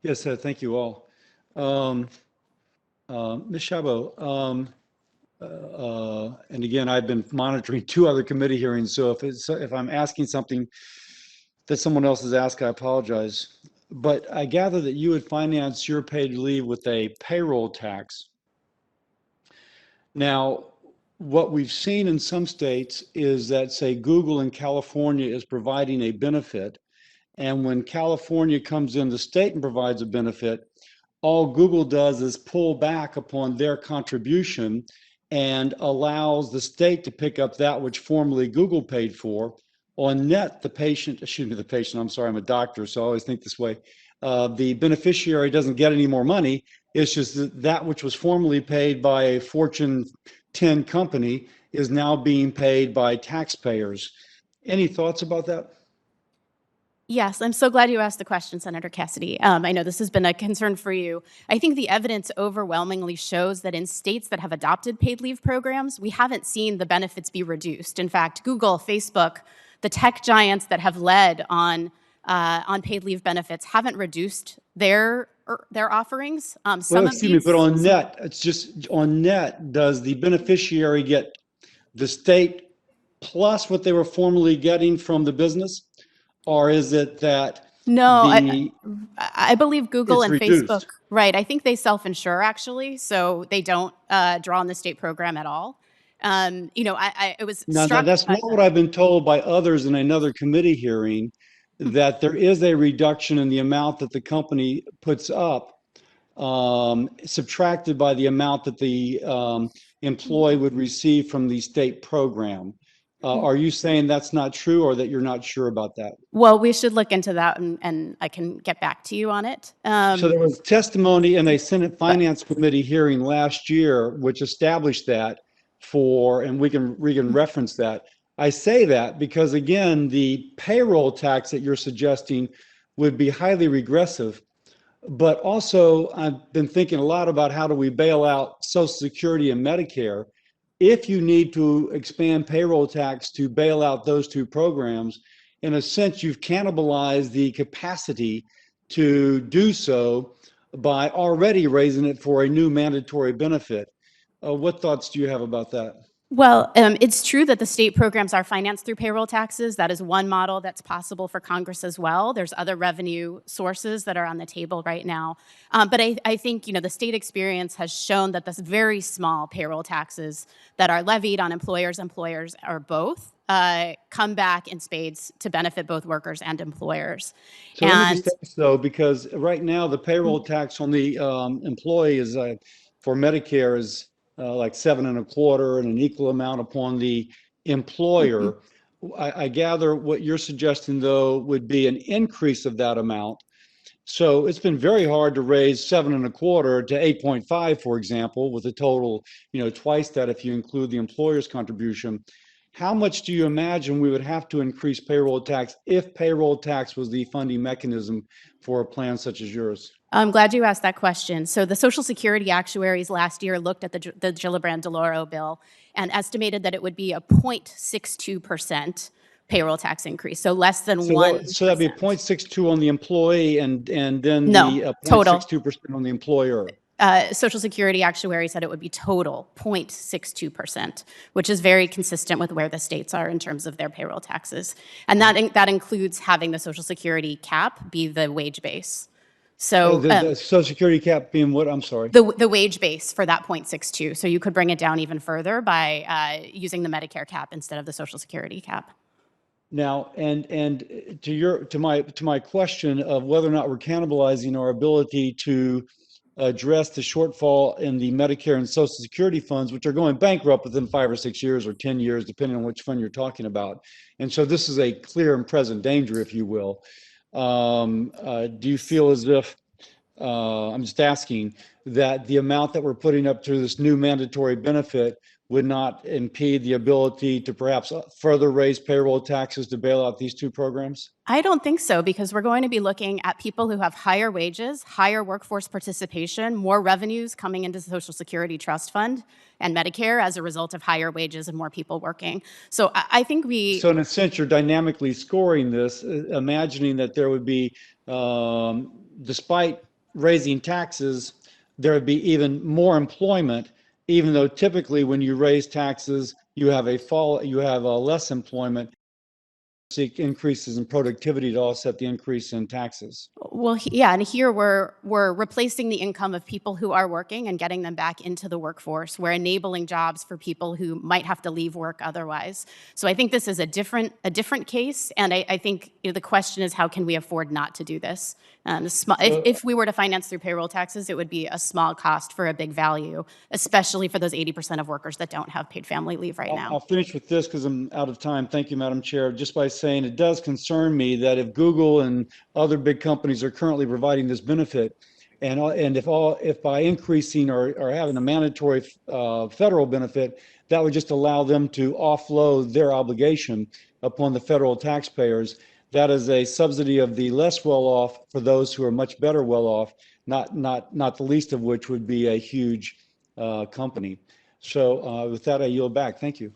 Yes, thank you all. Um, Ms. Chabot, and again, I've been monitoring two other committee hearings, so if I'm asking something that someone else has asked, I apologize. But I gather that you would finance your paid leave with a payroll tax. Now, what we've seen in some states is that, say, Google in California is providing a benefit, and when California comes in the state and provides a benefit, all Google does is pull back upon their contribution and allows the state to pick up that which formerly Google paid for. On net, the patient, I'm sorry, I'm a doctor, so I always think this way. The beneficiary doesn't get any more money. It's just that which was formerly paid by a Fortune 10 company is now being paid by taxpayers. Any thoughts about that? Yes, I'm so glad you asked the question, Senator Cassidy. I know this has been a concern for you. I think the evidence overwhelmingly shows that in states that have adopted paid leave programs, we haven't seen the benefits be reduced. In fact, Google, Facebook, the tech giants that have led on paid leave benefits haven't reduced their offerings. Well, Some of excuse me, but these, on net, it's just on net, does the beneficiary get the state plus what they were formerly getting from the business? Or is it that no, the I believe Google it's and Facebook, reduced? right? I think they self-insure actually, so they don't draw on the state program at all. I was Now, struck that's by. not what I've been told by others in another committee hearing, that there is a reduction in the amount that the company puts up, subtracted by the amount that the employee would receive from the state program. Are you saying that's not true or that you're not sure about that? Well, we should look into that, and I can get back to you on it. So there was testimony in a Senate But Finance Committee hearing last year, which established that and we can reference that. I say that because again, the payroll tax that you're suggesting would be highly regressive. But also, I've been thinking a lot about how do we bail out Social Security and Medicare. If you need to expand payroll tax to bail out those two programs, in a sense, you've cannibalized the capacity to do so by already raising it for a new mandatory benefit. What thoughts do you have about that? Well, it's true that the state programs are financed through payroll taxes. That is one model that's possible for Congress as well. There's other revenue sources that are on the table right now. But I think the state experience has shown that this very small payroll taxes that are levied on employers or both come back in spades to benefit both workers and employers. So let me And just ask though, because right now the payroll tax on the employee is for Medicare is like 7.25 and an equal amount upon the employer. I gather what you're suggesting though would be an increase of that amount. So it's been very hard to raise 7.25 to 8.5, for example, with a total, twice that if you include the employer's contribution. How much do you imagine we would have to increase payroll tax if payroll tax was the funding mechanism for a plan such as yours? I'm glad you asked that question. So the Social Security actuaries last year looked at the Gillibrand-Deloro bill and estimated that it would be a 0.62% payroll tax increase, so less than So that'd be 1%. 0.62 on the employee and then No, the total. 0.62% on the employer. Social Security actuary said it would be total 0.62%, which is very consistent with where the states are in terms of their payroll taxes. And that includes having the Social Security cap be the wage base. So The Social Security cap being what? I'm sorry. the wage base for that 0.62. So you could bring it down even further by using the Medicare cap instead of the Social Security cap. Now, and to my question of whether or not we're cannibalizing our ability to address the shortfall in the Medicare and Social Security funds, which are going bankrupt within 5 or 6 years or 10 years, depending on which fund you're talking about. And so this is a clear and present danger, if you will. Do you feel as if, I'm just asking, that the amount that we're putting up through this new mandatory benefit would not impede the ability to perhaps further raise payroll taxes to bail out these two programs? I don't think so, because we're going to be looking at people who have higher wages, higher workforce participation, more revenues coming into the Social Security Trust Fund and Medicare as a result of higher wages and more people working. So I think So in a sense, you're dynamically scoring this, imagining that there would be, despite raising taxes, there would be even more employment, even though typically when you raise taxes, you have less employment, seek increases in productivity to offset the increase in taxes. Well, yeah, and here we're replacing the income of people who are working and getting them back into the workforce. We're enabling jobs for people who might have to leave work otherwise. So I think this is a different case, and I think the question is how can we afford not to do this? If we were to finance through payroll taxes, it would be a small cost for a big value, especially for those 80% of workers that don't have paid family leave right now. I'll finish with this because I'm out of time. Thank you, Madam Chair. Just by saying it does concern me that if Google and other big companies are currently providing this benefit, and if by increasing or having a mandatory federal benefit, that would just allow them to offload their obligation upon the federal taxpayers. That is a subsidy of the less well off for those who are much better well off, not the least of which would be a huge company. So with that, I yield back. Thank you.